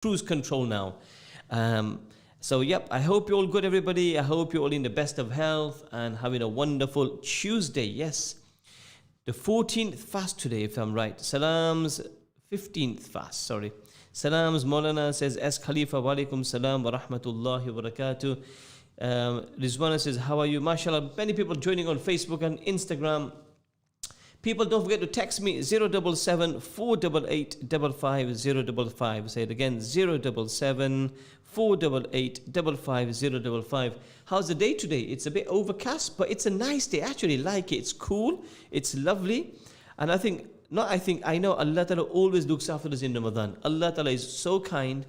cruise control now. So, yep, I hope you're all good, everybody. I hope you're all in the best of health and having a wonderful Tuesday. Yes, the 14th fast today, if I'm right. Salams, 15th fast, sorry. Salams, Moulana says, S. Khalifa, walaikum salam wa rahmatullahi wa barakatuh. Rizwana says, how are you? MashaAllah, many people joining on Facebook and Instagram. People, don't forget to text me 077 488 55055. Say it again, 077 488 55055. How's the day today? It's a bit overcast, but it's a nice day. I actually like it. It's cool. It's lovely. And I know Allah Ta'ala always looks after us in Ramadan. Allah Ta'ala is so kind.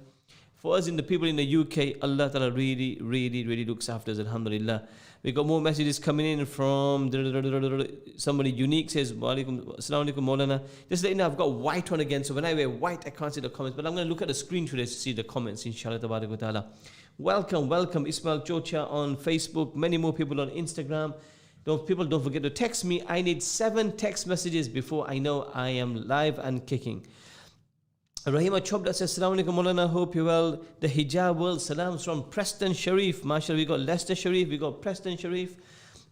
For us, in the people in the UK, Allah Ta'ala really, really, really looks after us, alhamdulillah. We got more messages coming in from somebody unique says, Assalamu alaikum, Moulana. Just let you know, I've got white on again, so when I wear white, I can't see the comments, but I'm going to look at the screen today to see the comments, inshallah, tabarak wa ta'ala. Welcome, Ismail Chocha on Facebook, many more people on Instagram. Don't forget to text me. I need 7 text messages before I know I am live and kicking. Rahima Chobda says, Assalamu alaikum, Moulana, hope you're well. The hijab world, salams from Preston Sharif. MashaAllah, we got Leicester Sharif, we got Preston Sharif.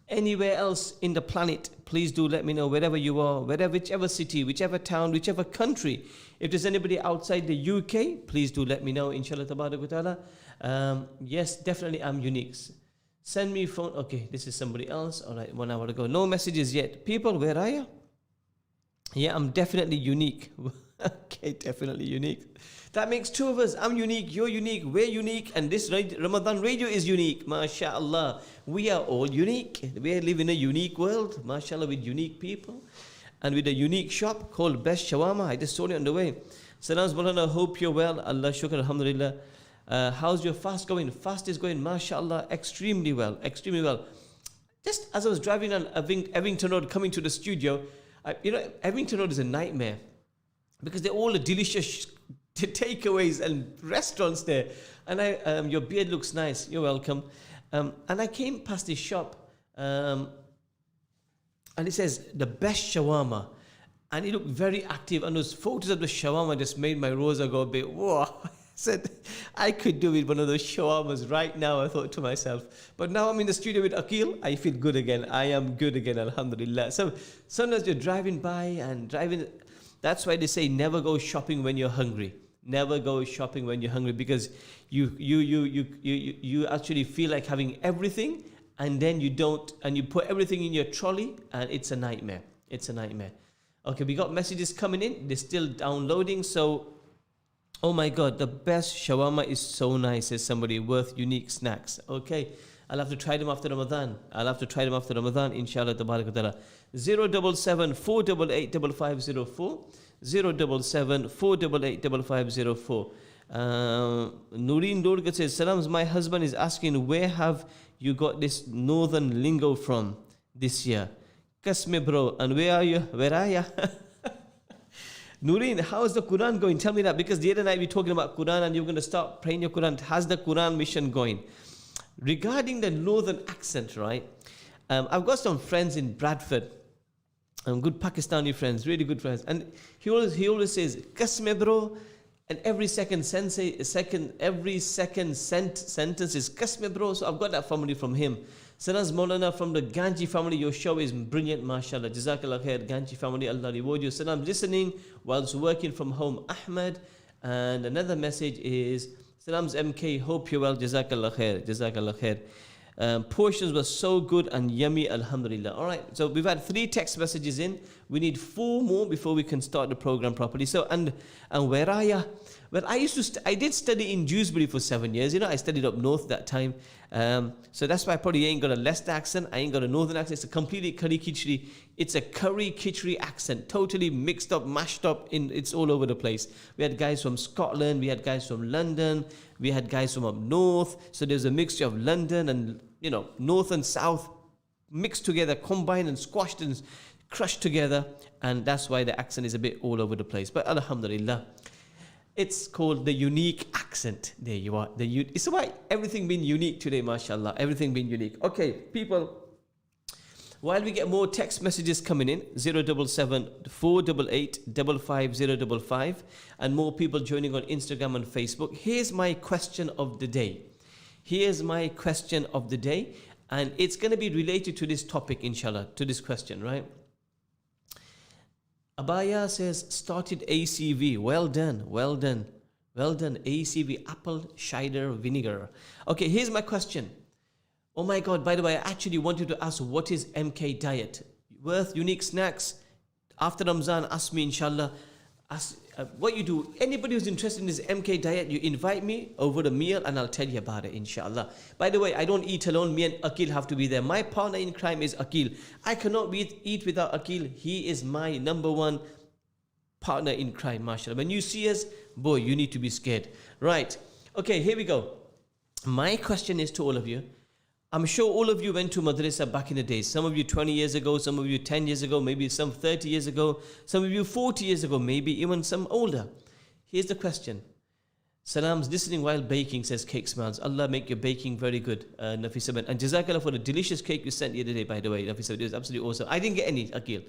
Anywhere else in the planet, please do let me know, wherever you are, whichever city, whichever town, whichever country. If there's anybody outside the UK, please do let me know, inshallah, tabarak wa ta'ala. Yes, definitely I'm unique. Send me phone. Okay, this is somebody else. All right, 1 hour ago. No messages yet. People, where are you? Yeah, I'm definitely unique. Okay, definitely unique. That makes 2 of us. I'm unique, you're unique, we're unique, and this Ramadan radio is unique. MashaAllah. We are all unique. We live in a unique world. MashaAllah, with unique people. And with a unique shop called Best Shawarma. I just saw it on the way. Salams Moulana, hope you're well. Allah shukr, alhamdulillah. How's your fast going? Fast is going, MashaAllah, extremely well. Extremely well. Just as I was driving on Evington Road coming to the studio, Evington Road is a nightmare. Because they're all the delicious takeaways and restaurants there. And your beard looks nice. You're welcome. And I came past this shop, and it says, the best shawarma. And it looked very active. And those photos of the shawarma just made my rosa go a bit, whoa. I said, I could do with one of those shawarmas right now, I thought to myself. But now I'm in the studio with Akil, I feel good again. I am good again, alhamdulillah. So sometimes you're driving by and driving. That's why they say never go shopping when you're hungry. Never go shopping when you're hungry, because you actually feel like having everything, and then you don't, and you put everything in your trolley, and it's a nightmare. It's a nightmare. Okay, we got messages coming in. They're still downloading. So, oh my God, the best shawarma is so nice, says somebody, worth unique snacks. Okay, I'll have to try them after Ramadan. Inshallah, tabarak wa ta'ala. 077 488 5504. 077 488 5504. Noreen Dorga says, Salams, my husband is asking, where have you got this northern lingo from this year? Kasme bro, and where are you? Where are you? Noreen, how's the Quran going? Tell me that, because the other night we were talking about Quran and you're going to start praying your Quran. How's the Quran mission going? Regarding the northern accent, right? I've got some friends in Bradford, good Pakistani friends, really good friends, and he always says "kasme bro," and every second sentence is "kasme bro." So I've got that family from him. Sanas Moulana from the Ganji family, your show is brilliant, mashallah. Jazakallah khair, Ganji family, Allah reward you. Salam listening whilst working from home, Ahmed. And another message is, Salams MK, hope you're well, Jazakallah khair, Jazakallah khair. Portions were so good and yummy, alhamdulillah. All right, so we've had 3 text messages in. We need 4 more before we can start the program properly. So, and where are ya? Well, I did study in Dewsbury for 7 years. I studied up north that time. So that's why I probably ain't got a Leicester accent. I ain't got a northern accent. It's a completely curry khichdi. It's a curry khichdi accent, totally mixed up, mashed up. It's all over the place. We had guys from Scotland. We had guys from London. We had guys from up north. So there's a mixture of London and, north and south mixed together, combined and squashed and crushed together. And that's why the accent is a bit all over the place. But alhamdulillah. It's called the unique accent. There you are. It's about everything being unique today, mashallah. Everything being unique. Okay, people. While we get more text messages coming in, 077 488 55055, and more people joining on Instagram and Facebook, here's my question of the day. Here's my question of the day, and it's going to be related to this topic, inshallah, to this question, right? Abaya says, started ACV. Well done, well done, well done. ACV, apple cider vinegar. Okay, here's my question. Oh my God, by the way, I actually wanted to ask, what is MK diet? Worth unique snacks. After Ramzan, ask me, inshallah. Ask, what you do, anybody who's interested in this MK diet, you invite me over a meal and I'll tell you about it, inshallah. By the way, I don't eat alone. Me and Akil have to be there. My partner in crime is Akil. I cannot eat without Akil. He is my number one partner in crime, mashallah. When you see us, boy, you need to be scared. Right. Okay, here we go. My question is to all of you. I'm sure all of you went to madrasa back in the days. Some of you 20 years ago, some of you 10 years ago, maybe some 30 years ago, some of you 40 years ago, maybe even some older. Here's the question. Salam's listening while baking, says Cake Smiles. Allah make your baking very good, Nafisa Ben. And Jazakallah for the delicious cake you sent the other day, by the way, Nafisa. It was absolutely awesome. I didn't get any, Akil.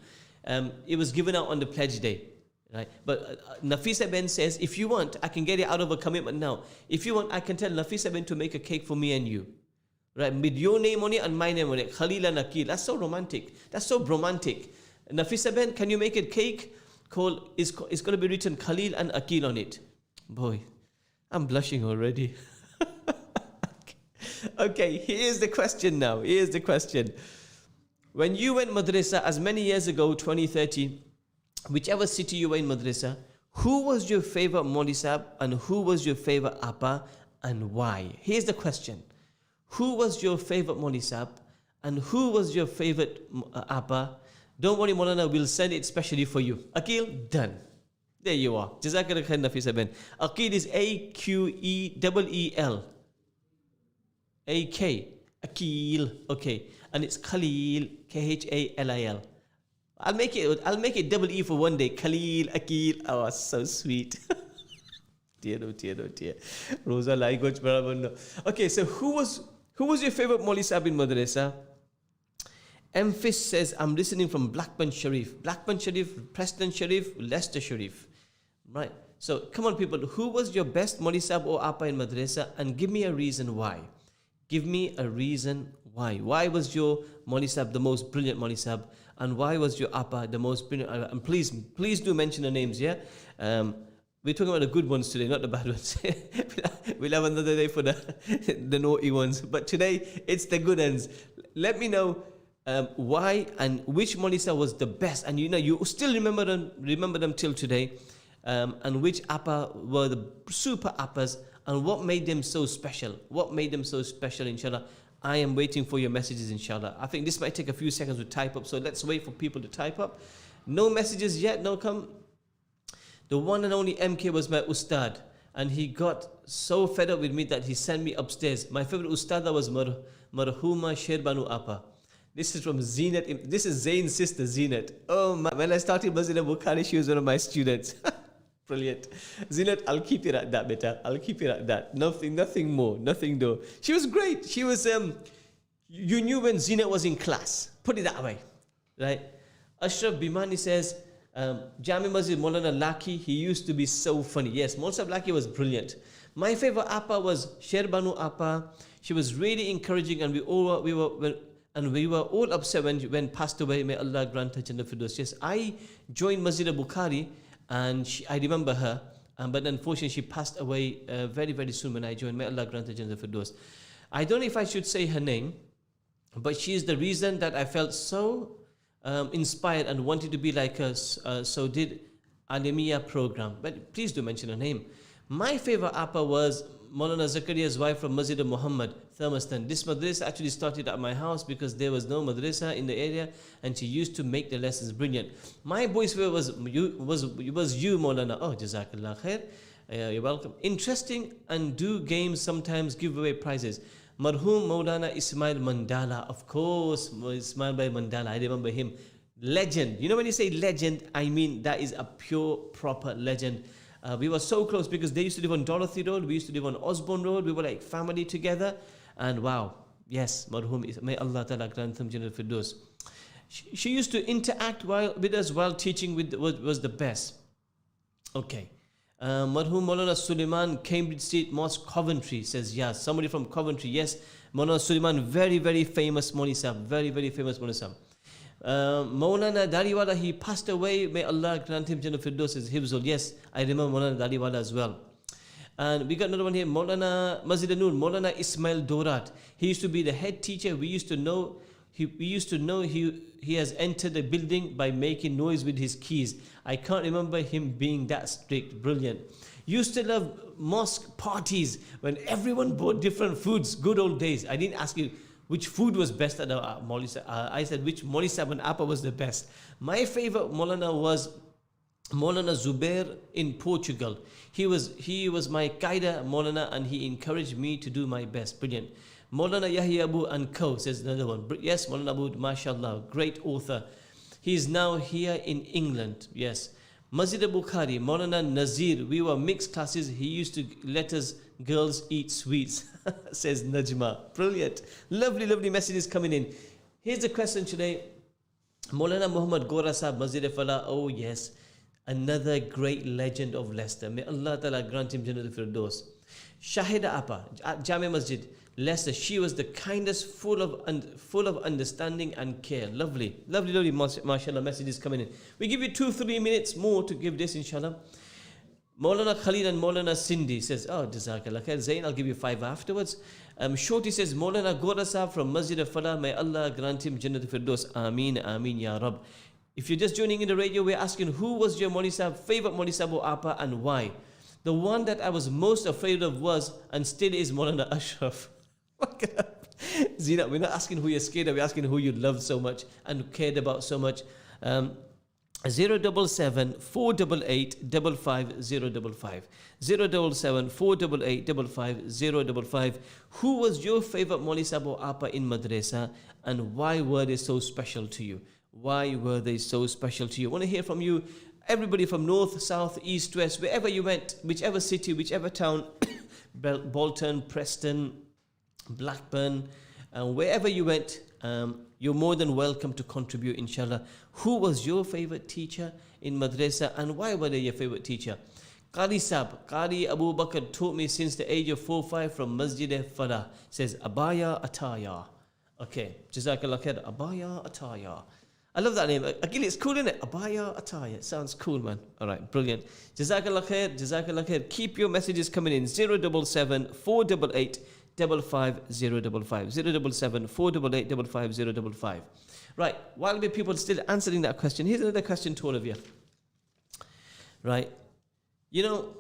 It was given out on the pledge day. Right? But Nafisa Ben says, if you want, I can get it out of a commitment now. If you want, I can tell Nafisa Ben to make a cake for me and you. Right, with your name on it and my name on it, Khalil and Akil. That's so romantic. That's so romantic. Nafisa Ben, can you make a cake called? It's going to be written Khalil and Akil on it. Boy, I'm blushing already. Okay, here's the question now. Here's the question. When you went madrasa as many years ago, 20, 30, whichever city you were in madrasa, who was your favorite Molisab and who was your favorite Appa and why? Here's the question. Who was your favorite Molisab and who was your favorite Appa? Don't worry, Moulana, we'll send it specially for you. Akil, done. There you are. Jazakallah khair, Nafisa Ben. Akil is Aqeel. A-K. Akil. Okay. And it's Khalil. Khalil. I'll make it double E for one day. Khalil, Akil. Oh, so sweet. Dear, oh dear, oh dear. Rosa language, barabar. Okay, so who was your favorite Molisab in madrasa? Emphis says, I'm listening from Blackburn Sharif. Blackburn Sharif, Preston Sharif, Leicester Sharif. Right. So come on, people. Who was your best Molisab or Appa in madrasa? And give me a reason why. Give me a reason why. Why was your Molisab the most brilliant Molisab? And why was your Appa the most brilliant? And please do mention the names, yeah? We're talking about the good ones today, not the bad ones. We'll have another day for the naughty ones. But today, it's the good ones. Let me know why and which Molisab was the best. And you still remember them till today. And which Appa were the super Appas and what made them so special. What made them so special, inshallah. I am waiting for your messages, inshallah. I think this might take a few seconds to type up. So let's wait for people to type up. No messages yet, no come. The one and only MK was my ustad, and he got so fed up with me that he sent me upstairs. My favorite ustada was Marhuma Sherbanu Appa. This is from Zinat. This is Zain's sister, Zinat. Oh, when I started Masjid Bukhari, she was one of my students. Brilliant. Zinat, I'll keep it at that, beta. I'll keep it at that. Nothing more. Nothing though. She was great. She was, you knew when Zinat was in class. Put it that way. Right? Ashraf Bimani says, Jami Masjid Moulana Laki, he used to be so funny. Yes, Moulana Laki was brilliant. My favorite Appa was Sherbanu Appa. She was really encouraging, and we were all upset when passed away. May Allah grant her Jannah Firdaus. Yes, I joined Masjid Bukhari, and I remember her, but unfortunately she passed away very, very soon when I joined. May Allah grant her Jannah Firdaus. I don't know if I should say her name, but she is the reason that I felt so inspired and wanted to be like her. So did Alemiya program. But please do mention her name. My favorite Appa was Moulana Zakaria's wife from Masjid Muhammad, Thermiston. This madrasa actually started at my house because there was no madrasa in the area, and she used to make the lessons brilliant. My boy's favorite was you, Moulana. Oh, Jazakallah khair. You're welcome. Interesting, and do games sometimes give away prizes. Marhum Moulana Ismail Mandala, of course, Ismail Bhai Mandala, I remember him. Legend. You know when you say legend, I mean that is a pure, proper legend. We were so close because they used to live on Dorothy Road, we used to live on Osborne Road, we were like family together. And wow, yes, Marhum, may Allah Ta'ala grant them Jannah Firdaus. She used to interact with us while teaching was the best. Okay. Marhum Moulana Suleiman, Cambridge Street Mosque, Coventry says, yes, somebody from Coventry. Yes, Moulana Suleiman, very, very famous Maulvi Sahib, very, very famous Maulvi Sahib. Moulana Dariwala, he passed away. May Allah grant him Jannah Firdaus as Hibzul. Yes, I remember Moulana Dariwala as well. And we got another one here, Moulana Masjid Noor, Moulana Ismail Dorat. He used to be the head teacher. We used to know he has entered the building by making noise with his keys. I can't remember him being that strict. Brilliant. Used to love mosque parties when everyone bought different foods. Good old days. I didn't ask you which food was best at the Maulvi. I said which Maulvi Sahib and Appa was the best. My favorite Maulana was Moulana Zubair in Portugal. He was my Qaida Maulana, and he encouraged me to do my best. Brilliant. Moulana Yahya Abu and Co. says another one. Yes, Moulana Abu, mashallah, great author. He is now here in England. Yes. Masjid Bukhari, Moulana Nazir. We were mixed classes. He used to let us girls eat sweets, says Najma. Brilliant. Lovely, lovely messages coming in. Here's the question today. Moulana Muhammad Gora Sahib, Masjid Falah. Oh, yes. Another great legend of Leicester. May Allah Ta'ala grant him Jannah Firdaus. Shahida Appa, at Jami Masjid, Leicester. She was the kindest, full of understanding and care. Lovely, lovely, lovely, mashallah, messages coming in. We give you 2-3 minutes more to give this, inshallah. Moulana Khalil and Moulana Sindhi says, oh, Jazakallah khair. Zain, I'll give you 5 afterwards. Shorty says, Moulana Gora Sahib from Masjid Falah. May Allah grant him Jannah Firdaus. Ameen, Ameen, Ya Rab. If you're just joining in the radio, we're asking who was your Maulvi Sahib, favorite Maulvi Sahib or Appa, and why? The one that I was most afraid of was and still is Moulana Ashraf. Zina, we're not asking who you're scared of, we're asking who you loved so much and cared about so much. 077 488 55055. 077 488 55055. Who was your favorite Maulvi Sahib or Appa in Madrasa, and why were they so special to you? Why were they so special to you? I want to hear from you. Everybody from north, south, east, west, wherever you went, whichever city, whichever town, Bolton, Preston, Blackburn, wherever you went, you're more than welcome to contribute, inshallah. Who was your favorite teacher in Madrasa, and why were they your favorite teacher? Qari Sahib, Qari Abu Bakr taught me since the age of 4-5 from Masjid Falah. Says Abaya Ataya. Okay, Jazakallah khair. Abaya Ataya. I love that name. Again, it's cool, isn't it? Abaya Ataya. It sounds cool, man. All right, brilliant. Jazakallah khair. Jazakallah khair. Keep your messages coming in. 077 488 55055. 077 488 55055. Right, while the people still answering that question, here's another question to all of you. Right, you know,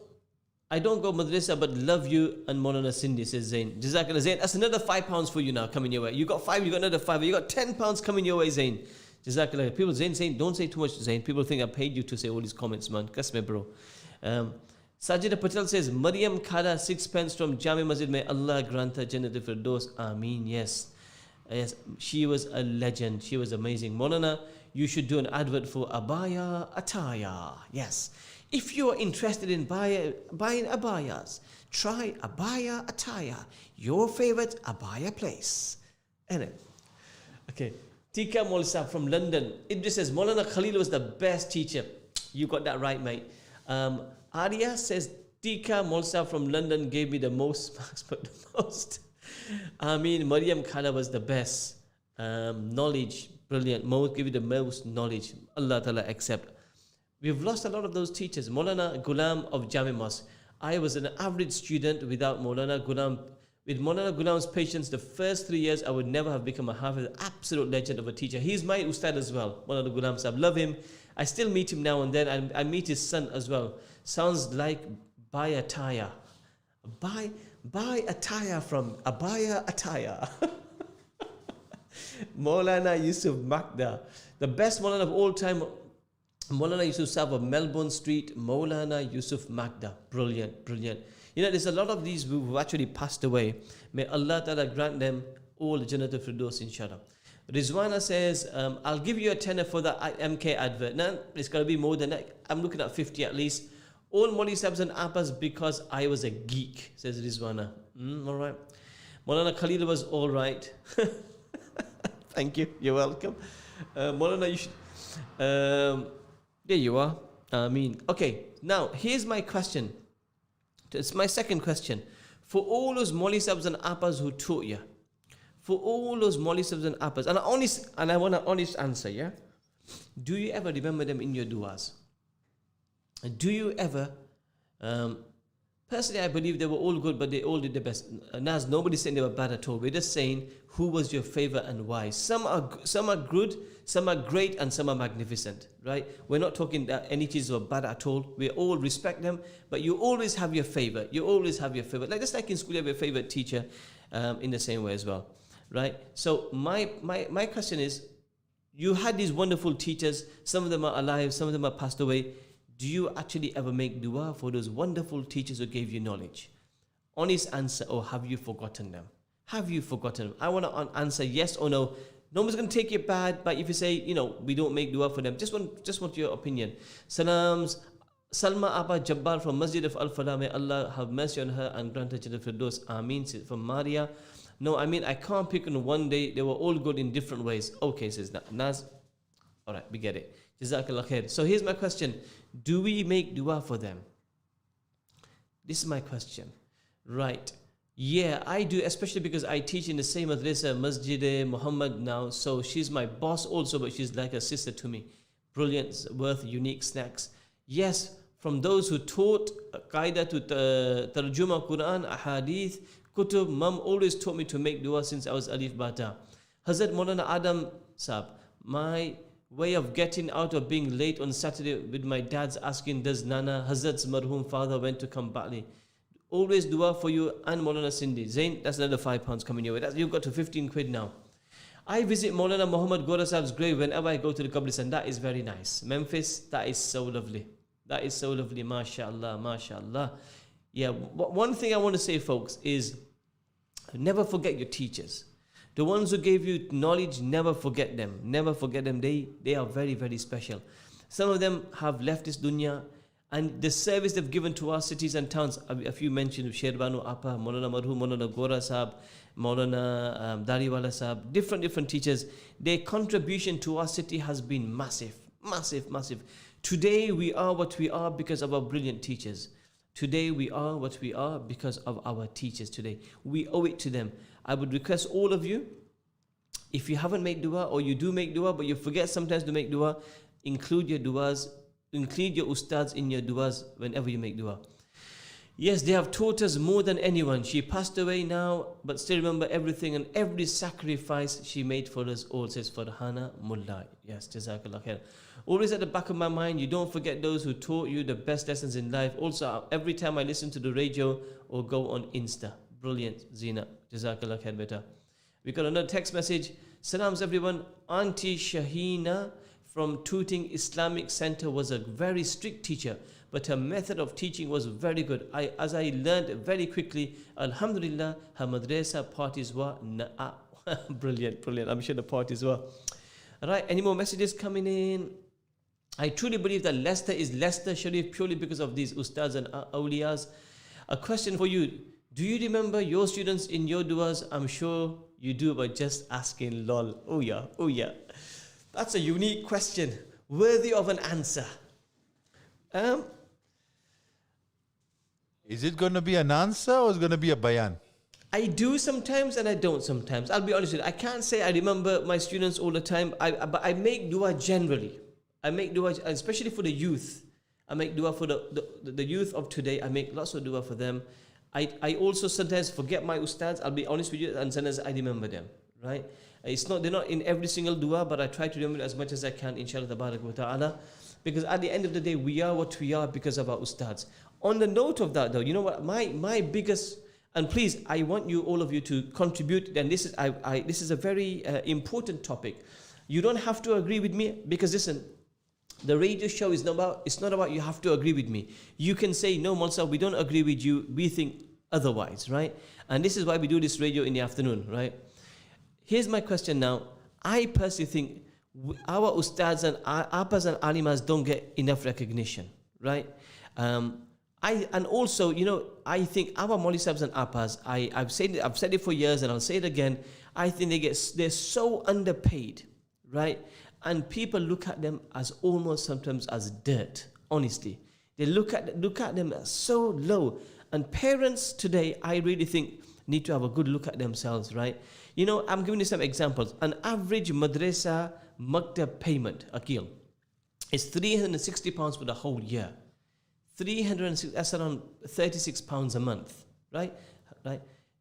I don't go madrasa but love you and Moulana Sindhi, says Zain. Jazakallah Zain. That's another £5 for you now coming your way. You got 5, you got another 5, you got £10 coming your way, Zain. Jazakallah. People, Zain, don't say too much, Zain. People think I paid you to say all these comments, man. Cuss me, bro. Sajida Patel says, Maryam Khala, 6 pence from Jami Masjid. May Allah grant her Jannah Firdaus. Ameen. Yes. Yes, she was a legend. She was amazing. Maulana, you should do an advert for Abaya Ataya. Yes. If you're interested in buying abayas, try Abaya Ataya, your favorite abaya place. Anyway. Okay. Tika Maulvi Sahib from London. Idris says, Moulana Khalil was the best teacher. You got that right, mate. Arya says, Tika Maulvi Sahib from London gave me the most marks, but the most. I mean, Maryam Khala was the best. Knowledge, brilliant. Give you the most knowledge. Allah Ta'ala accept. We've lost a lot of those teachers. Moulana Ghulam of Jami Mosque. I was an average student without Moulana Ghulam. With Moulana Ghulam's patience, the first 3 years, I would never have become a Hafiz. Absolute legend of a teacher. He's my Ustad as well. Moulana Ghulam Sahib. Love him. I still meet him now and then. And I meet his son as well. Sounds like buy attire. Buy attire from Abaya Attire. Moulana Yusuf Makda. The best Moulana of all time. Moulana Yusuf Sahib of Melbourne Street. Moulana Yusuf Makda. Brilliant, brilliant. You know, there's a lot of these who actually passed away. May Allah Ta'ala grant them all Jannah Firdaus, inshallah. Rizwana says, I'll give you a tenner for the MK advert. No, it's got to be more than that. I'm looking at 50 at least. All Maulvi Sahibs and Appas because I was a geek, says Rizwana. All right. Moulana Khalil was all right. Thank you. You're welcome. Maulana, you should. There you are. Okay, now here's my question. It's my second question. For all those Molly subs and appas who taught you, for all those Molly subs and appas, and I want an honest answer, yeah? Do you ever remember them in your du'as? Do you ever? Personally, I believe they were all good, but they all did the best. Naz, nobody's saying they were bad at all. We're just saying who was your favorite and why. Some are good, some are great, and some are magnificent, right? We're not talking that any teachers were bad at all. We all respect them, but you always have your favorite. You always have your favorite. Just like in school, you have your favorite teacher in the same way as well, right? So my question is, you had these wonderful teachers. Some of them are alive, some of them are passed away. Do you actually ever make dua for those wonderful teachers who gave you knowledge? Honest answer, or have you forgotten them? Have you forgotten them? I want to answer yes or no. No one's going to take it bad, but if you say, we don't make dua for them, just want your opinion. Salams, Salma Abba Jabbar from Masjid of Al-Falah, may Allah have mercy on her and grant her Jannah Firdaus. Ameen. From Maria. No, I can't pick on one day. They were all good in different ways. Okay, says Naz. All right, we get it. Jazakallah khair. So here's my question. Do we make dua for them? This is my question. Right. Yeah, I do, especially because I teach in the same madrasa, Masjid Muhammad now. So she's my boss also, but she's like a sister to me. Brilliant, worth unique snacks. Yes, from those who taught Qaida to Tarjuma Quran, Ahadith, Kutub, Mum always taught me to make dua since I was Alif Bata. Hazrat Moulana Adam Sahab, my way of getting out of being late on Saturday with my dad's asking, does Nana, Hazrat's marhum father, went to Kambali? Always dua for you and Maulana Sindhi. Zain, that's another £5 coming your way. You've got to 15 quid now. I visit Maulana Muhammad Gora Sahib's grave whenever I go to the Qabristan. That is very nice. Memphis, that is so lovely. That is so lovely. MashaAllah, MashaAllah. Yeah, one thing I want to say, folks, is never forget your teachers. The ones who gave you knowledge, never forget them. Never forget them. They are very, very special. Some of them have left this dunya, and the service they've given to our cities and towns, a few mentioned, Sherbanu Appa, Maulana Marhum, Maulana Gora Sahab, Maulana Dariwala Sahab, different teachers. Their contribution to our city has been massive, massive, massive. Today we are what we are because of our brilliant teachers. Today we are what we are because of our teachers today. We owe it to them. I would request all of you, if you haven't made dua or you do make dua but you forget sometimes to make dua, include your duas, include your ustads in your duas whenever you make dua. Yes, they have taught us more than anyone. She passed away now, but still remember everything and every sacrifice she made for us all, says Farhana Mullah. Yes, Jazakallah khair. Always at the back of my mind, you don't forget those who taught you the best lessons in life. Also, every time I listen to the radio or go on Insta. Brilliant, Zina. Jazakallah khair, beta. We got another text message. Salams everyone. Auntie Shahina from Tooting Islamic Center was a very strict teacher, but her method of teaching was very good. As I learned very quickly, Alhamdulillah, her madrasa parties were brilliant. I'm sure the parties were. All right, any more messages coming in? I truly believe that Leicester is Leicester Sharif purely because of these ustads and awliyas. A question for you. Do you remember your students in your duas? I'm sure you do, but just asking, lol. Oh yeah. That's a unique question, worthy of an answer. Is it going to be an answer or is it going to be a bayan? I do sometimes and I don't sometimes. I'll be honest with you. I can't say I remember my students all the time, but I make dua generally. I make dua, especially for the youth. I make dua for the youth of today. I make lots of dua for them. I also sometimes forget my ustads. I'll be honest with you, and sometimes I remember them, right? They're not in every single dua, but I try to remember as much as I can, inshallah tabarak wa ta'ala. Because at the end of the day, we are what we are because of our ustads. On the note of that though, you know what, my biggest, and please, I want you, all of you, to contribute, and this is a very important topic. You don't have to agree with me, because listen, the radio show is not about you have to agree with me. You can say, no, Molsa, we don't agree with you, we think otherwise, right? And this is why we do this radio in the afternoon, right? Here's my question now. I personally think our ustads and appas and alimas don't get enough recognition, right? And also, you know, I think our Molly Sabs and appas, I've said it for years and I'll say it again. I think they're so underpaid, right? and people look at them as almost sometimes as dirt, honestly. They look at them as so low. And parents today, I really think, need to have a good look at themselves, right? You know, I'm giving you some examples. An average madrasa maktab payment, Akil, is £360 for the whole year. 360, that's around £36 a month, right?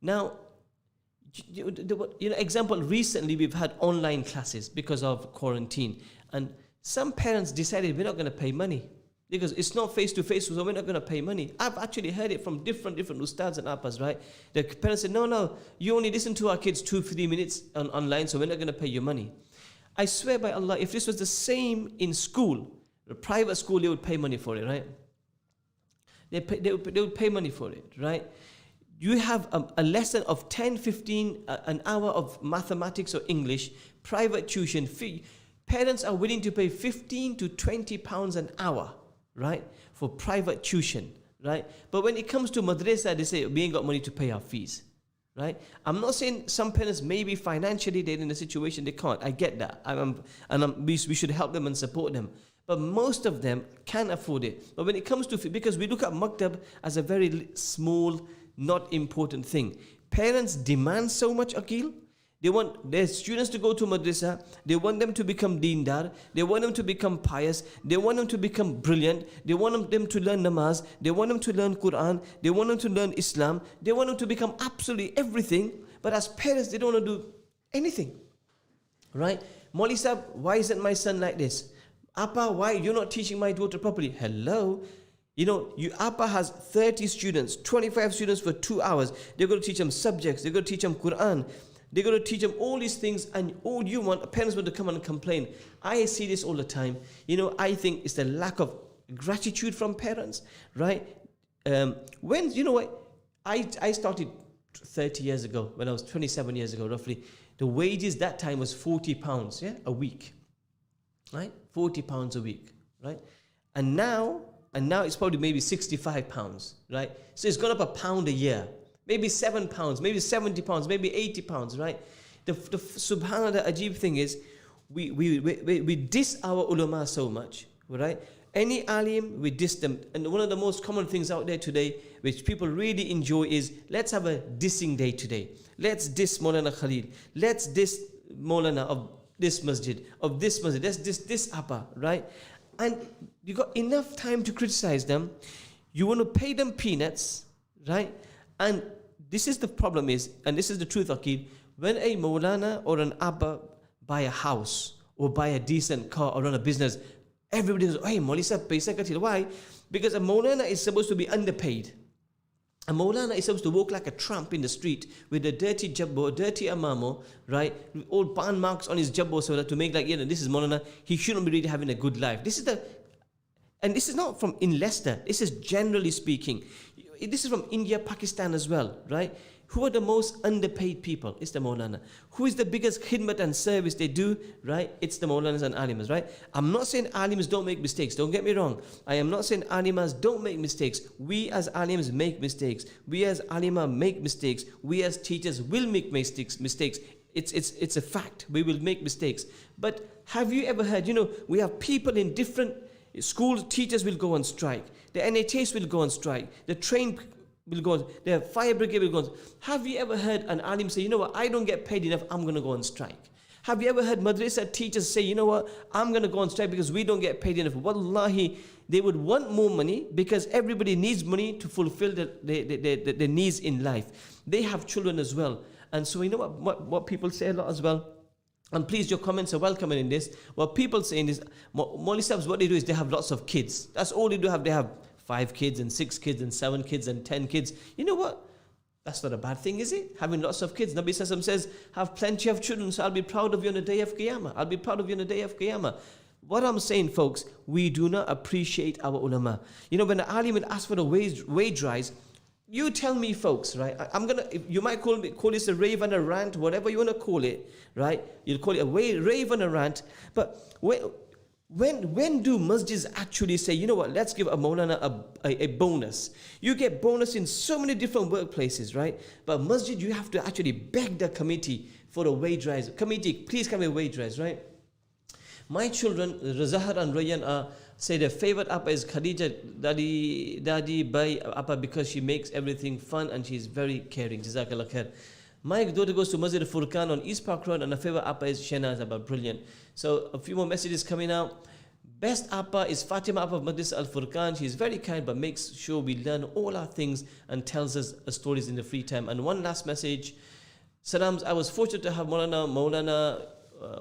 Now, example, recently we've had online classes because of quarantine. And some parents decided we're not going to pay money because it's not face-to-face, so we're not going to pay money. I've actually heard it from different ustads and appas, right? The parents said, no, you only listen to our kids 2-3 minutes online, so we're not going to pay you money. I swear by Allah, if this was the same in school, the private school, they would pay money for it, right? They would pay money for it, right? You have a lesson of 10, 15, an hour of mathematics or English, private tuition fee. Parents are willing to pay 15 to 20 pounds an hour, right, for private tuition, right? But when it comes to madrasa, they say, we ain't got money to pay our fees, right? I'm not saying some parents maybe financially they're in a situation they can't. I get that. We should help them and support them. But most of them can afford it. But when it comes to fee, because we look at maktab as a very small, not important thing. Parents demand so much, Akil. They want their students to go to madrasa. They want them to become deendar. They want them to become pious. They want them to become brilliant. They want them to learn namaz. They want them to learn Quran. They want them to learn Islam. They want them to become absolutely everything. But as parents, they don't want to do anything. Right? Molly Sahib, why isn't my son like this? Appa, why you're not teaching my daughter properly? Hello? You know, Appa has 30 students, 25 students for 2 hours. They're going to teach them subjects. They're going to teach them Quran. They're going to teach them all these things, and all you want, parents want to come and complain. I see this all the time. You know, I think it's the lack of gratitude from parents, right? When, you know what, I started 30 years ago, when I was 27 years ago, roughly. The wages that time was £40, yeah, a week, right? £40 a week, right? And now it's probably maybe £65, right? So it's gone up £1 a year. Maybe £7, maybe £70, maybe £80, right? The subhanallah, the ajib thing is, we diss our ulama so much, right? Any alim, we diss them. And one of the most common things out there today, which people really enjoy, is let's have a dissing day today. Let's diss Moulana Khalil. Let's diss Moulana of this masjid, Let's diss this Appa, right? And you got enough time to criticize them. You want to pay them peanuts, right? And this is the problem is, and this is the truth, Akid, when a Moulana or an Abba buy a house or buy a decent car or run a business, everybody says, hey, Maulana Sahib, paisa kathir. Why? Because a Moulana is supposed to be underpaid. A Moulana is supposed to walk like a tramp in the street with a dirty jabbo, dirty amamo, right? With all ban marks on his jabbo so that to make like, you know, this is Moulana. He shouldn't be really having a good life. And this is not from in Leicester. This is generally speaking. This is from India, Pakistan as well, right? Who are the most underpaid people? It's the Maulana. Who is the biggest khidmat and service they do, right? It's the Maulanas and Alimas, right? I'm not saying Alimas don't make mistakes. Don't get me wrong. I am not saying Alimas don't make mistakes. We as Alims make mistakes. We as Alima make mistakes. We as teachers will make mistakes. It's a fact. We will make mistakes. But have you ever heard, you know, we have people in different schools, teachers will go on strike. The NHS will go on strike. The train will go on. The fire brigade will go on. Have you ever heard an alim say, you know what, I don't get paid enough, I'm going to go on strike? Have you ever heard madrasa teachers say, you know what, I'm going to go on strike because we don't get paid enough? Wallahi, they would want more money because everybody needs money to fulfill their needs in life. They have children as well. And so you know what people say a lot as well? And please, your comments are welcome in this. What people say in this, Molly Sabs, what they do is they have lots of kids. That's all they do have. They have 5 kids and 6 kids and 7 kids and 10 kids. You know what? That's not a bad thing, is it? Having lots of kids. Nabi Sassam says, have plenty of children, so I'll be proud of you on the day of Qiyamah. I'll be proud of you on the day of Qiyamah. What I'm saying, folks, we do not appreciate our ulama. You know, when an alim will ask for a wage rise, you tell me, folks, right? You might call this a rave and a rant, whatever you want to call it, right? You'll call it a rave and a rant. But when do masjids actually say, you know what, let's give a Maulana a bonus? You get bonus in so many different workplaces, right? But masjid, you have to actually beg the committee for a wage rise. Committee, please come a wage rise, right? My children, Zahar and Rayyan, say their favorite appa is Khadija, Daddy, Bai appa, because she makes everything fun and she's very caring. Jazakallah khair. My daughter goes to Masjid Furqan on East Park Road and her favorite appa is Shenaz Appa. Brilliant. So a few more messages coming out. Best appa is Fatima Appa of Madras Al Furqan. She's very kind but makes sure we learn all our things and tells us stories in the free time. And one last message. Salams, I was fortunate to have Moulana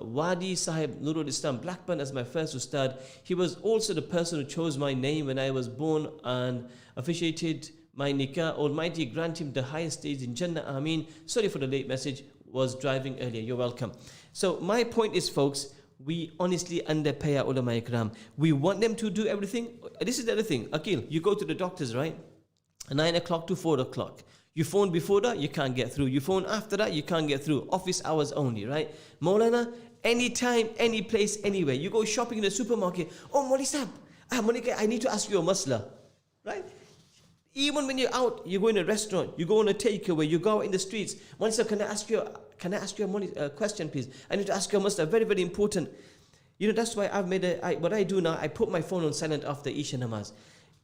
Wadi Sahib Nurul Islam Blackburn as my first ustad. He was also the person who chose my name when I was born and officiated my nikah. Almighty grant him the highest stage in Jannah. Ameen. Sorry for the late message. Was driving earlier. You're welcome. So my point is, folks, we honestly underpay our ulama ikram. We want them to do everything. This is the other thing. Akil, you go to the doctors, right? 9 o'clock to 4 o'clock. You phone before that, you can't get through. You phone after that, you can't get through. Office hours only, right? Maulana, anytime, any place, anywhere. You go shopping in the supermarket. Oh, Mauli Sahib, Monica, I need to ask you a masla, right? Even when you're out, you go in a restaurant, you go on a takeaway, you go out in the streets. Mauli Sahib, can I ask you a question, please? I need to ask you a masla, very, very important. You know, that's why I've made what I do now, I put my phone on silent after Isha Namaz.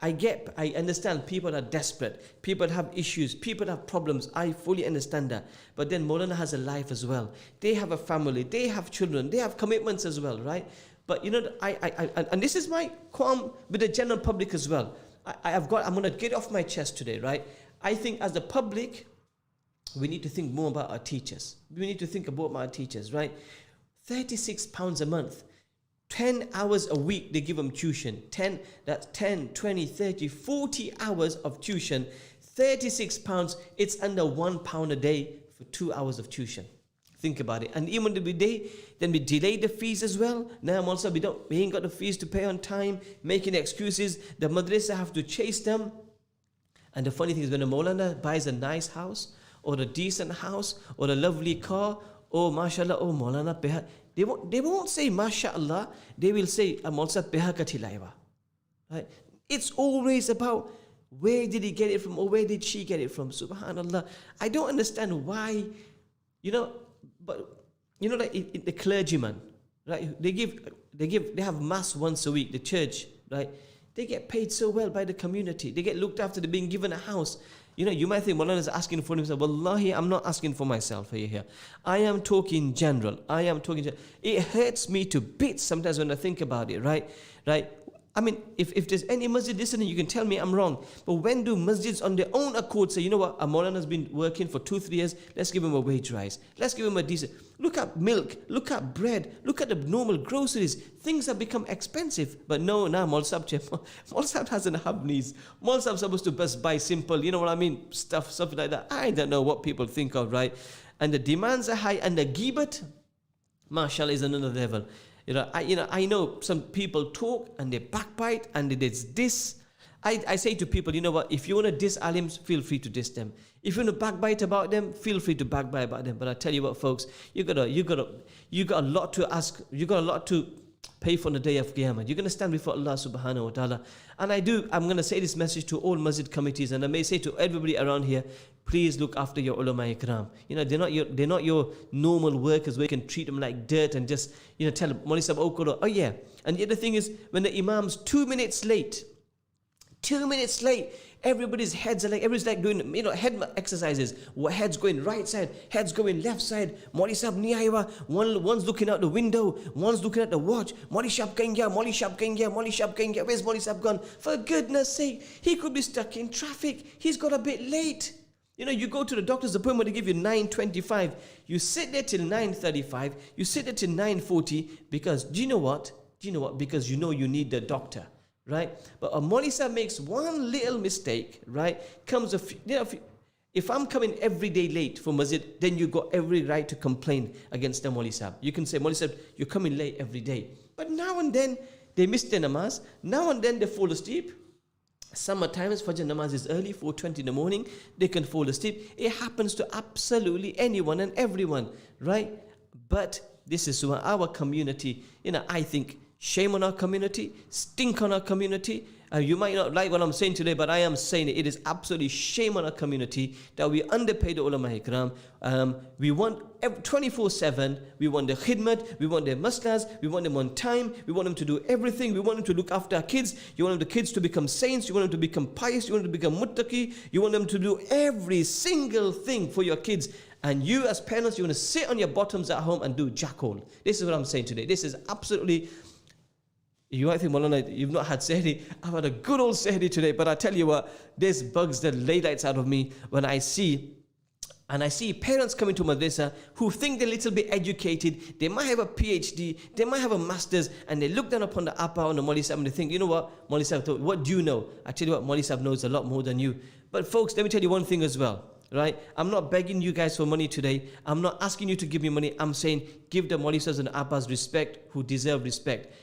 I understand people are desperate, people have issues, people have problems. I fully understand that. But then Maulana has a life as well. They have a family, they have children, they have commitments as well, right? But you know, and this is my qualm with the general public as well. I'm going to get off my chest today, right? I think as the public, we need to think more about our teachers. We need to think about our teachers, right? £36 a month. 10 hours a week they give them tuition. 10, 20, 30, 40 hours of tuition. £36, it's under £1 a day for 2 hours of tuition. Think about it. And even then we delay the fees as well. Now also we ain't got the fees to pay on time, making excuses. The madrasa have to chase them. And the funny thing is when a Maulana buys a nice house or a decent house or a lovely car, oh mashallah, oh Maulana, they won't say mashallah, they will say Maulana peha katilaiwa. Right? It's always about where did he get it from or where did she get it from. Subhanallah. I don't understand why, but like the clergyman, right? They have mass once a week, the church, right? They get paid so well by the community. They get looked after, they're being given a house. You might think Maulana is asking for himself. Wallahi, I'm not asking for myself here. I am talking general. It hurts me to bits sometimes when I think about it, right? I mean, if there's any masjid listening, you can tell me I'm wrong. But when do masjids on their own accord say, you know what, Maulana's been working for 2-3 years, let's give him a wage rise. Let's give him a decent... Look at milk, look at bread, look at the normal groceries. Things have become expensive. But no, now Maul Sahib doesn't have needs. Maul Sahib's supposed to just buy simple, you know what I mean, stuff like that. I don't know what people think of, right? And the demands are high, and the ghibat, mashallah, is another level. I know some people talk and they backbite and it's this. I say to people, you know what, if you want to diss alims, feel free to diss them. If you want to backbite about them, feel free to backbite about them. But I tell you what, folks, you got a lot to ask, you got a lot to pay for on the day of Qiyamah. You're going to stand before Allah subhanahu wa ta'ala. And I'm going to say this message to all masjid committees, and I may say to everybody around here, please look after your ulama ikram. They're not your normal workers where you can treat them like dirt and just, tell them, Mauli Sahib, oh yeah. And the other thing is, when the imam's 2 minutes late, everybody's heads are everybody's doing, head exercises. Heads going right side, heads going left side. Mauli Sahib niyaiwa. One's looking out the window, one's looking at the watch. Mauli Sahib going here, Mauli Sahib going here, Mauli Sahib going here. Where's Mauli Sahib gone? For goodness sake, he could be stuck in traffic. He's got a bit late. You go to the doctor's appointment, they give you 9:25. You sit there till 9:35. You sit there till 9:40 because, do you know what? Because you need the doctor. Right? But a Mauli Sahib makes one little mistake, right? If I'm coming every day late for masjid, then you got every right to complain against the Mauli Sahib. You can say, Mauli Sahib, you're coming late every day. But now and then, they miss their namaz. Now and then, they fall asleep. Summertimes, Fajr namaz is early, 4:20 in the morning. They can fall asleep. It happens to absolutely anyone and everyone, right? But this is our community. I think... Shame on our community, stink on our community. You might not like what I'm saying today, but I am saying it. It is absolutely shame on our community that we underpay the ulama ikram. We want 24/7. We want the khidmat. We want their maslas. We want them on time. We want them to do everything. We want them to look after our kids. You want the kids to become saints. You want them to become pious. You want them to become muttaqi. You want them to do every single thing for your kids. And you as parents, you want to sit on your bottoms at home and do jack all. This is what I'm saying today. This is absolutely... You might think, Moulana, you've not had sehri. I've had a good old sehri today. But I tell you what, this bugs the daylights out of me when I see parents coming to madrasa who think they're a little bit educated. They might have a PhD, they might have a master's, and they look down upon the appa or the Maulvi Sahib and they think, you know what, Maulvi Sahib, what do you know? I tell you what, Maulvi Sahib knows a lot more than you. But folks, let me tell you one thing as well. Right? I'm not begging you guys for money today. I'm not asking you to give me money. I'm saying give the Maulvi Sahibs and Abbas respect who deserve respect.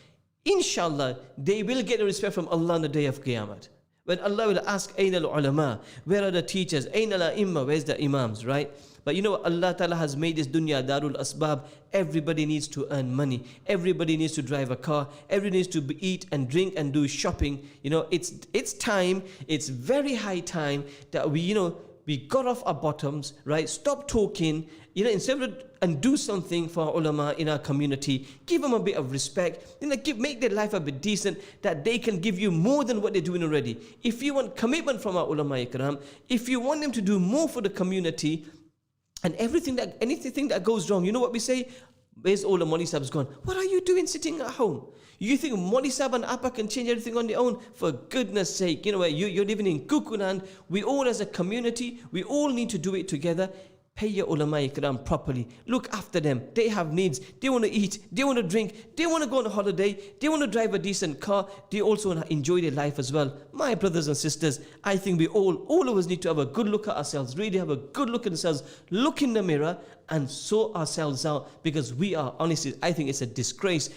Inshallah, they will get the respect from Allah on the day of Qiyamah. When Allah will ask, Aina al-ulama, where are the teachers? Aina al-imma, where's the imams, right? But you know what? Allah Ta'ala has made this dunya darul asbab. Everybody needs to earn money. Everybody needs to drive a car. Everybody needs to eat and drink and do shopping. You know, it's time. It's very high time that we got off our bottoms, right? Stop talking, instead of, and do something for our ulama in our community. Give them a bit of respect. Make their life a bit decent, that they can give you more than what they're doing already. If you want commitment from our ulama ikram, if you want them to do more for the community, and anything that goes wrong, you know what we say? Where's all the Maulvi Sahibs gone? What are you doing sitting at home? You think Maulvi Sahib and Appa can change everything on their own? For goodness sake, you're living in Kukuland. We all as a community, we all need to do it together. Pay your ulama ikram properly. Look after them. They have needs. They want to eat. They want to drink. They want to go on a holiday. They want to drive a decent car. They also want to enjoy their life as well. My brothers and sisters, I think we all of us need to have a good look at ourselves. Really have a good look at ourselves. Look in the mirror and sort ourselves out, because we are, honestly, I think it's a disgrace,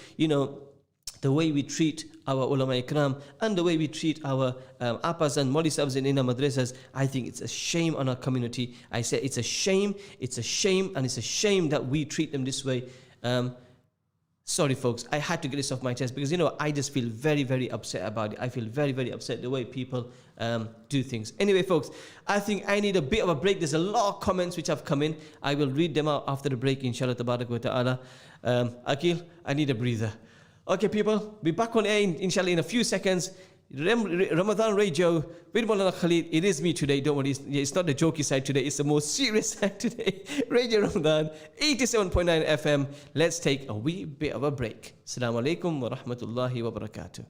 the way we treat our ulama ikram and the way we treat our appas and Maulvi Sahibs in our madrasas. I think it's a shame on our community. I say it's a shame, and it's a shame that we treat them this way. Sorry folks, I had to get this off my chest, because I just feel very, very upset about it. I feel very, very upset the way people do things. Anyway folks, I think I need a bit of a break. There's a lot of comments which have come in. I will read them out after the break, inshallah tabarak wa ta'ala. Akil, I need a breather. Okay, people, be back on air, inshallah, in a few seconds. Ramadan Radio with Moulana Khalil. It is me today, don't worry. It's not the jokey side today, it's the most serious side today. Radio Ramadan, 87.9 FM. Let's take a wee bit of a break. Assalamu alaikum wa rahmatullahi wa barakatuh.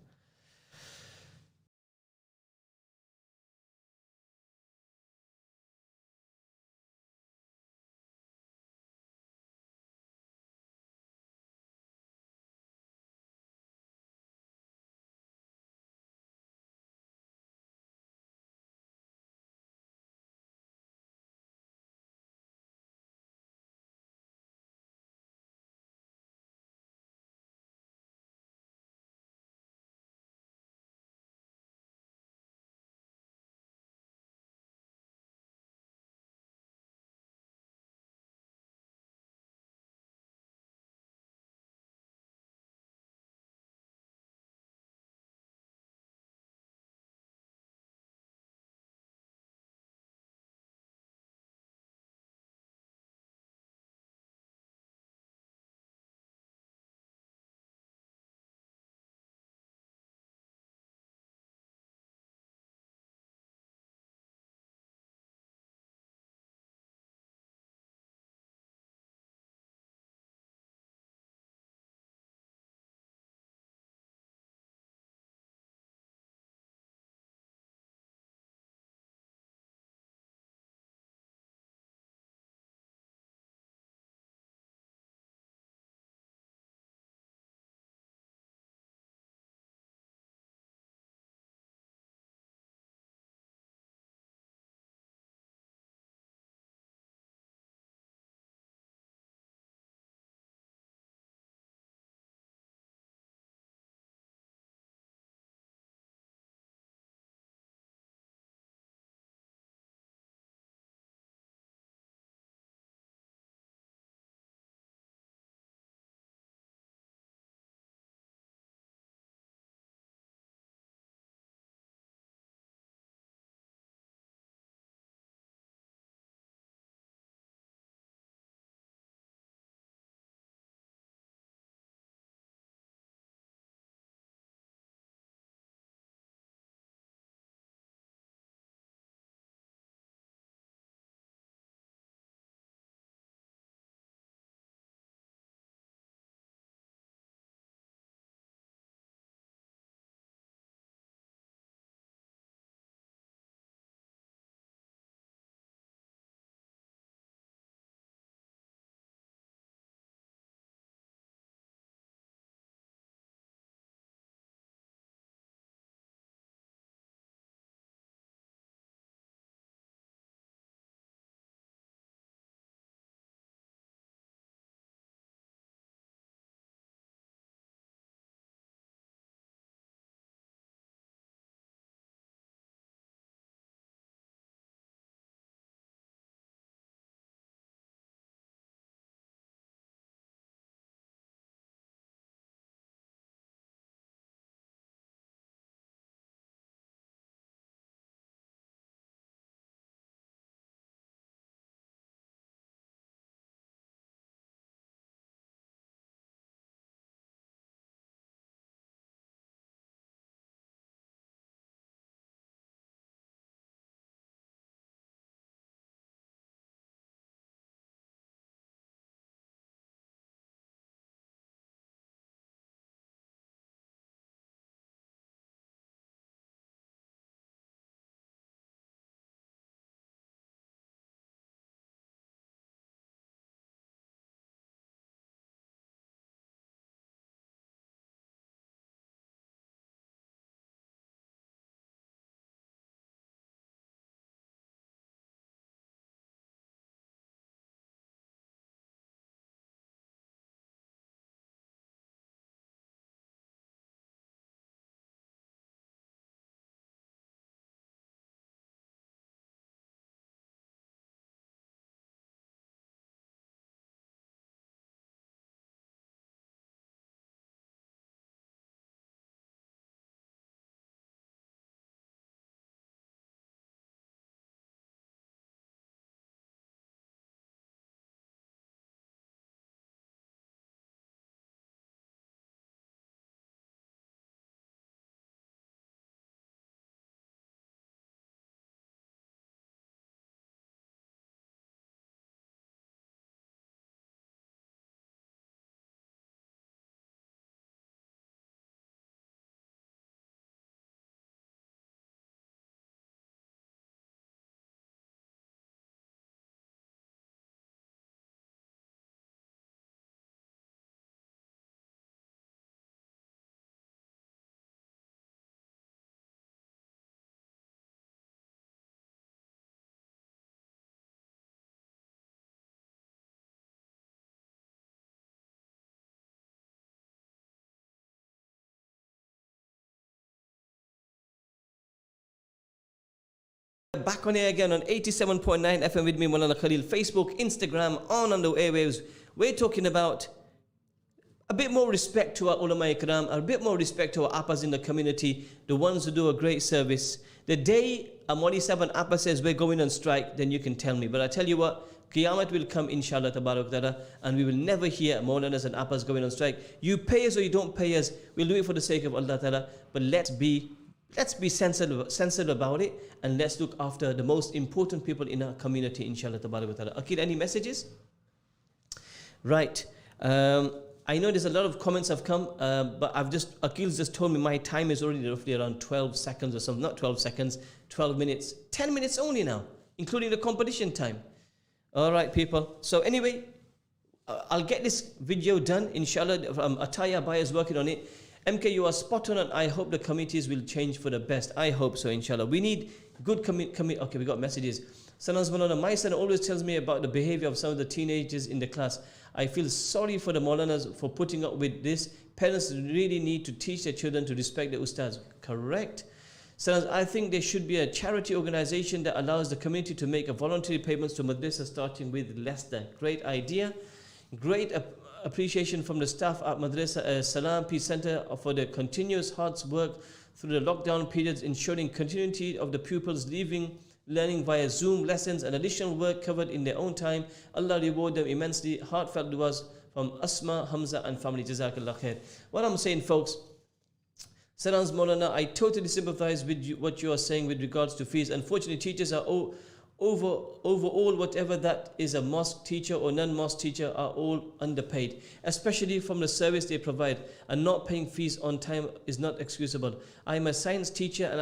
back on air again on 87.9 FM with me, Moulana Khalil. Facebook, Instagram, on the airwaves. We're talking about a bit more respect to our ulama ikram, a bit more respect to our appas in the community, the ones who do a great service. The day a Maulvi Sahib and appa says we're going on strike, then you can tell me. But I tell you what, Qiyamah will come, inshallah, tabarak ta'ala, and we will never hear Maulanas and appas going on strike. You pay us or you don't pay us, we'll do it for the sake of Allah ta'ala, but let's be sensitive about it, and let's look after the most important people in our community, inshallah tabarak ta'ala. Akil, any messages? Right. I know there's a lot of comments have come, but Akil's just told me my time is already roughly around 12 seconds or something. Not 12 seconds, 12 minutes. 10 minutes only now, including the competition time. All right, people. So anyway, I'll get this video done, inshallah. Ataya Bhai is working on it. MK, you are spot on, and I hope the committees will change for the best. I hope so, inshallah. We need good Okay, we got messages. Sanas Maulana, my son always tells me about the behavior of some of the teenagers in the class. I feel sorry for the Maulanas for putting up with this. Parents really need to teach their children to respect the ustads. Correct. Sanas, I think there should be a charity organization that allows the community to make a voluntary payments to madrasa, starting with Leicester. Great idea. Great appreciation from the staff at Madrasa Salam Peace Center for the continuous hard work through the lockdown periods, ensuring continuity of the pupils learning via Zoom lessons and additional work covered in their own time. Allah reward them immensely. Heartfelt duas from Asma, Hamza and family. Jazakallah khair. What I'm saying, folks, Salams Maulana, I totally sympathize with what you are saying with regards to fees. Unfortunately, teachers are overall, whatever that is, a mosque teacher or non-mosque teacher, are all underpaid, especially from the service they provide, and not paying fees on time is not excusable. I am a science teacher, and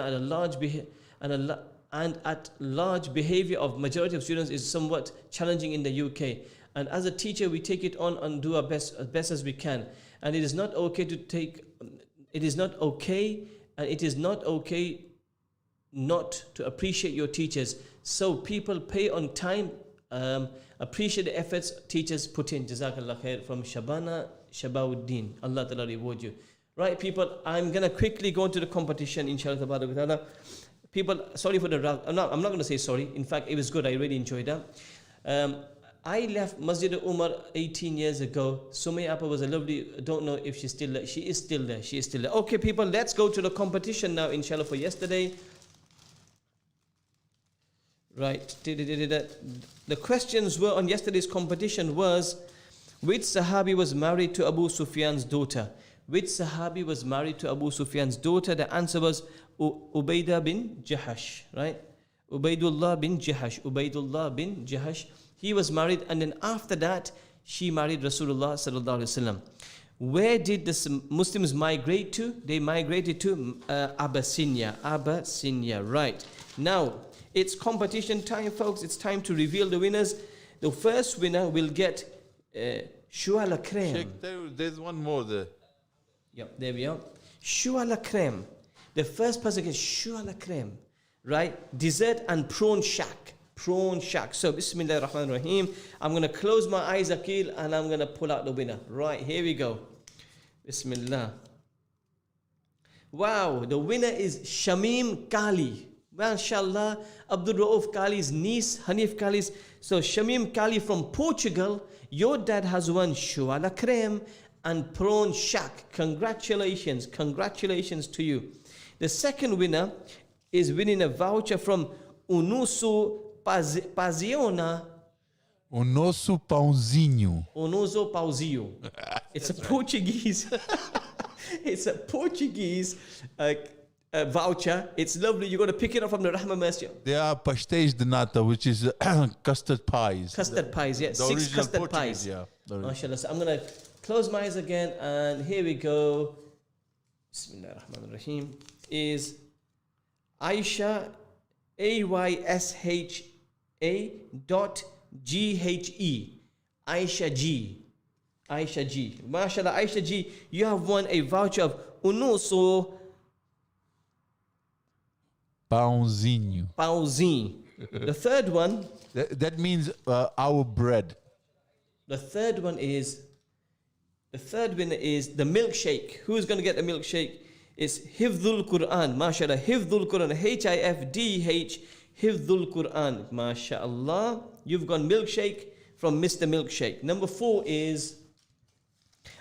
at large behavior of majority of students is somewhat challenging in the UK. And as a teacher, we take it on and do our best as we can. And it is not okay not to appreciate your teachers. So people pay on time, appreciate the efforts teachers put in. Jazakallah khair from Shabana Shabauddin. Allah Ta'ala reward you. Right, people, I'm going to quickly go into the competition, inshallah ta'ala. People, sorry for the rag. I'm not going to say sorry. In fact, it was good. I really enjoyed that. I left Masjid Umar 18 years ago. Sumaya Appa was a lovely, don't know if she's still there. She is still there. Okay, people, let's go to the competition now, inshallah, for yesterday. Right. The questions were on yesterday's competition was, which Sahabi was married to Abu Sufyan's daughter? Which Sahabi was married to Abu Sufyan's daughter? The answer was Ubaidah bin Jahash, right? Ubaidullah bin Jahash. He was married, and then after that, she married Rasulullah sallallahu alaihi wasallam. Where did the Muslims migrate to? They migrated to Abyssinia, right. Now, it's competition time, folks. It's time to reveal the winners. The first winner will get Shuala Creme. There's one more there. Yep, there we are. Shuala Creme. The first person gets Shuala Creme, right? Dessert and prawn shack. So, Bismillah ar-Rahman ar-Rahim. I'm going to close my eyes, Akil, and I'm going to pull out the winner. Right, here we go. Bismillah. Wow, the winner is Shamim Kali. MashaAllah, Abdul Rauf Kali's niece, Hanif Kali's. So, Shamim Kali from Portugal, your dad has won Shuala Creme and prawn shack. Congratulations to you. The second winner is winning a voucher from Unusu Paziona. Unoso Pãozinho. Unoso Pauzinho. It's a Portuguese. It's a Portuguese voucher. It's lovely. You got to pick it up from the Rahma Masjid. There are pastéis de nata, which is custard pies. Custard pies, yeah. 6 custard Portuguese, pies. Yeah. MashaAllah. So I'm going to close my eyes again, and here we go. Bismillah ar-Rahman ar-Rahim. Is Aisha, AYSHA.GHE. Aisha G. MashaAllah, Aisha G, you have won a voucher of Unoso Pãozinho. The third one. That means our bread. The third winner is the milkshake. Who's going to get the milkshake? It's Hifdhul Quran. MashaAllah, Hifdhul Quran. Hifdhul Quran. MashaAllah. You've got milkshake from Mr. Milkshake. Number 4 is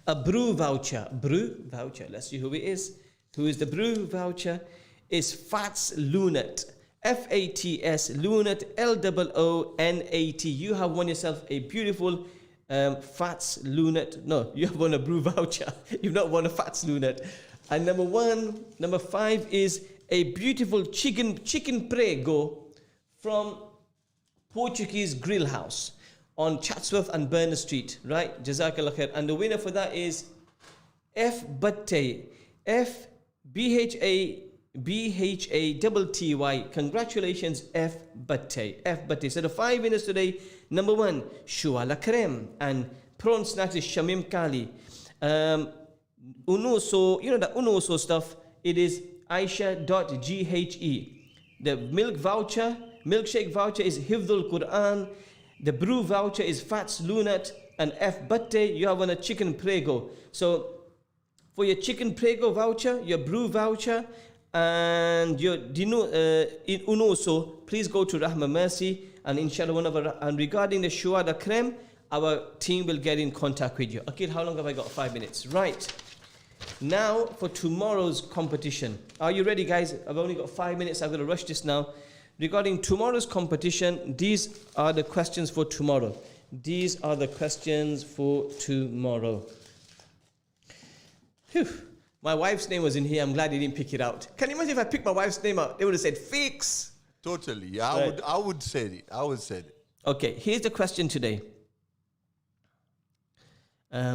a brew voucher. Brew voucher. Let's see who it is. Who is the brew voucher? Is Fats Lunat. Fats Lunat. LOONAT. You have won yourself a beautiful Fats Lunat. No, you have won a brew voucher. You've not won a Fats Lunat. And number 5 is a beautiful chicken prego from Portuguese Grill House on Chatsworth and Berners Street, right? Jazakallah khair. And the winner for that is F Batte. FBHATTY. Congratulations, F Batte. F Batte. So the 5 winners today. Number 1, Shuala Krem. And prawn snacks is Shamim Kali. Unoso, you know the Unoso stuff, it is Aisha.ghe. The milkshake voucher is Hifdhul Quran. The brew voucher is Fats Lunat. And F Batte, you have on a chicken prego. So for your chicken prego voucher, your brew voucher, and your Unoso, please go to Rahma Mercy, and inshallah, and regarding the Shuada Krem, our team will get in contact with you. Okay, how long have I got? 5 minutes. Right. Now for tomorrow's competition. Are you ready, guys? I've only got 5 minutes. I'm going to rush this now. Regarding tomorrow's competition, these are the questions for tomorrow. These are the questions for tomorrow. Whew. My wife's name was in here. I'm glad you didn't pick it out. Can you imagine if I picked my wife's name out? They would have said fix. Totally. Yeah, I would say it. I would say it. Okay, here's the question today.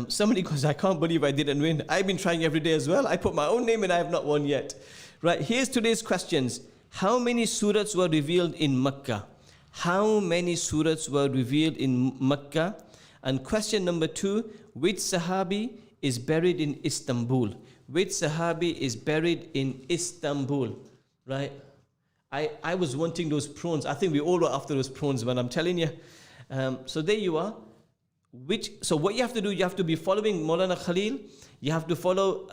Somebody goes, I can't believe I didn't win. I've been trying every day as well. I put my own name and I have not won yet. Right, here's today's questions. How many surahs were revealed in Mecca? How many surahs were revealed in Mecca? And question number 2, which Sahabi is buried in Istanbul? Which Sahabi is buried in Istanbul? Right? I was wanting those prawns. I think we all were after those prawns, man. I'm telling you. So there you are. So what you have to do, you have to be following Moulana Khalil. You have to follow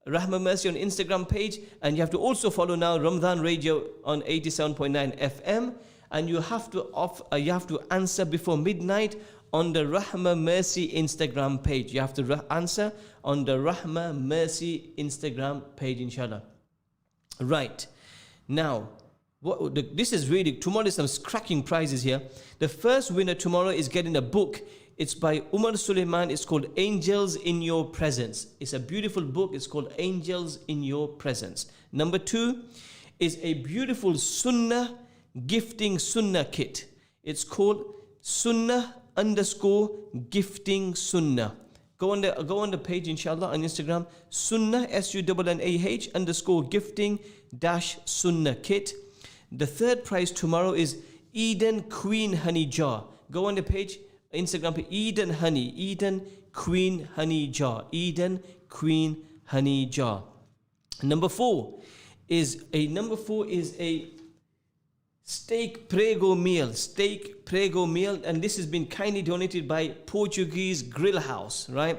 Rahma Mercy on Instagram page, and you have to also follow now Ramadan Radio on 87.9 FM. And you have to answer before midnight on the Rahma Mercy Instagram page. You have to answer on the Rahma Mercy Instagram page, inshallah. Right. Now, this is really, tomorrow is some cracking prizes here. The first winner tomorrow is getting a book. It's by Umar Suleiman. It's called Angels in Your Presence. It's a beautiful book. It's called Angels in Your Presence. Number 2 is a beautiful Sunnah gifting Sunnah kit. It's called Sunnah_gifting Sunnah. Go on the page, inshallah, on Instagram. Sunnah, SUNNAH_gifting-Sunnah kit. The third prize tomorrow is Eden Queen Honey Jar. Go on the page, Instagram page, Eden Queen Honey Jar. Eden Queen Honey Jar. Number 4 is a steak prego meal. Steak prego meal, and this has been kindly donated by Portuguese Grill House, right?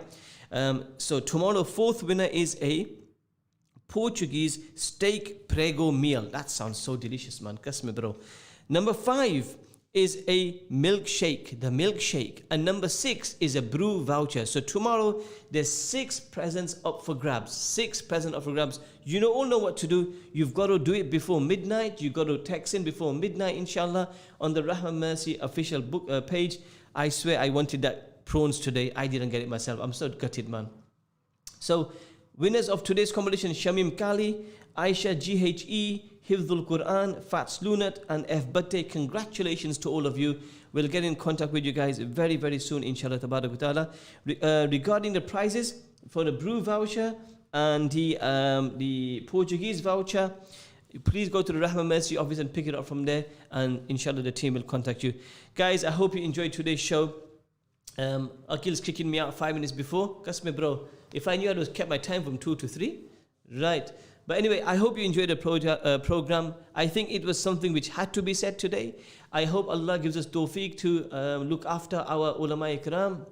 So tomorrow, 4th winner is a Portuguese steak prego meal. That sounds so delicious, man. Kasme bro. Number 5 is a milkshake, the milkshake. And number 6 is a brew voucher. So tomorrow, there's 6 presents up for grabs. 6 presents up for grabs. You all know what to do. You've got to do it before midnight. You've got to text in before midnight, inshallah, on the Rahma Mercy official book page. I swear I wanted that prawns today. I didn't get it myself. I'm so gutted, man. So, winners of today's competition, Shamim Kali, Aisha GHE, Hifdhul Quran, Fats Lunat, and F Batte. Congratulations to all of you. We'll get in contact with you guys very, very soon, inshallah, tabarak wa ta'ala. Regarding the prizes for the brew voucher and the Portuguese voucher, please go to the Rahma Mercy office and pick it up from there, and inshallah the team will contact you. Guys, I hope you enjoyed today's show. Akil's kicking me out 5 minutes before. Kasme bro, if I knew I'd have kept my time from 2 to 3. Right. But anyway, I hope you enjoyed the program. I think it was something which had to be said today. I hope Allah gives us tawfiq to look after our ulama ikram.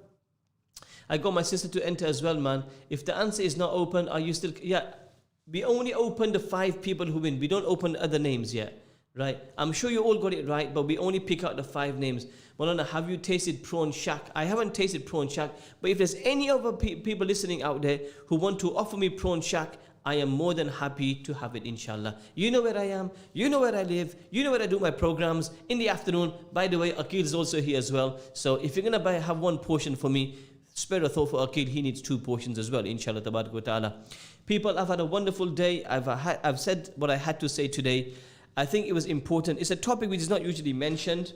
I got my sister to enter as well, man. If the answer is not open, are you still... Yeah, we only open the 5 people who win. We don't open other names yet. Right? I'm sure you all got it right, but we only pick out the 5 names. Moulana, have you tasted prawn shack? I haven't tasted prawn shack, but if there's any other people listening out there who want to offer me prawn shack, I am more than happy to have it, inshallah. You know where I am, you know where I live, you know where I do my programs in the afternoon. By the way, Akil is also here as well. So if you're going to have 1 portion for me, spare a thought for Akil, he needs 2 portions as well, inshallah, tabarak wa ta'ala. People, I've had a wonderful day. I've said what I had to say today. I think it was important. It's a topic which is not usually mentioned,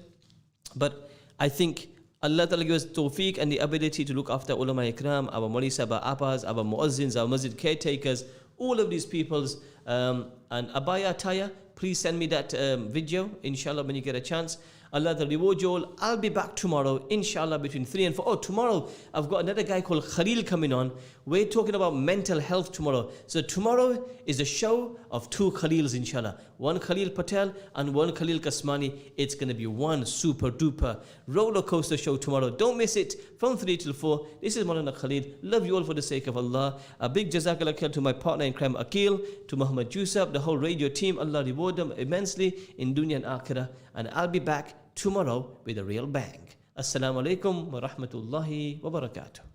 but I think Allah Ta'ala gives us tawfiq and the ability to look after ulama ikram, our Mawli Sahaba Abas, our muazzins, our masjid caretakers, all of these peoples. And Abaya Taya, please send me that video, inshallah, when you get a chance. Allah Ta'ala reward you all. I'll be back tomorrow, inshallah, between 3 and 4. Oh, tomorrow, I've got another guy called Khalil coming on. We're talking about mental health tomorrow. So tomorrow is a show of 2 Khalils, inshallah. 1 Khalil Patel and 1 Khalil Kasmani. It's going to be one super duper roller coaster show tomorrow. Don't miss it from 3 till 4. This is Moulana Khalil. Love you all for the sake of Allah. A big jazakallah khair to my partner in crime, Akil, to Muhammad Jusuf, the whole radio team. Allah reward them immensely in dunya and akhirah. And I'll be back tomorrow with a real bang. Assalamu alaikum wa rahmatullahi wa barakatuh.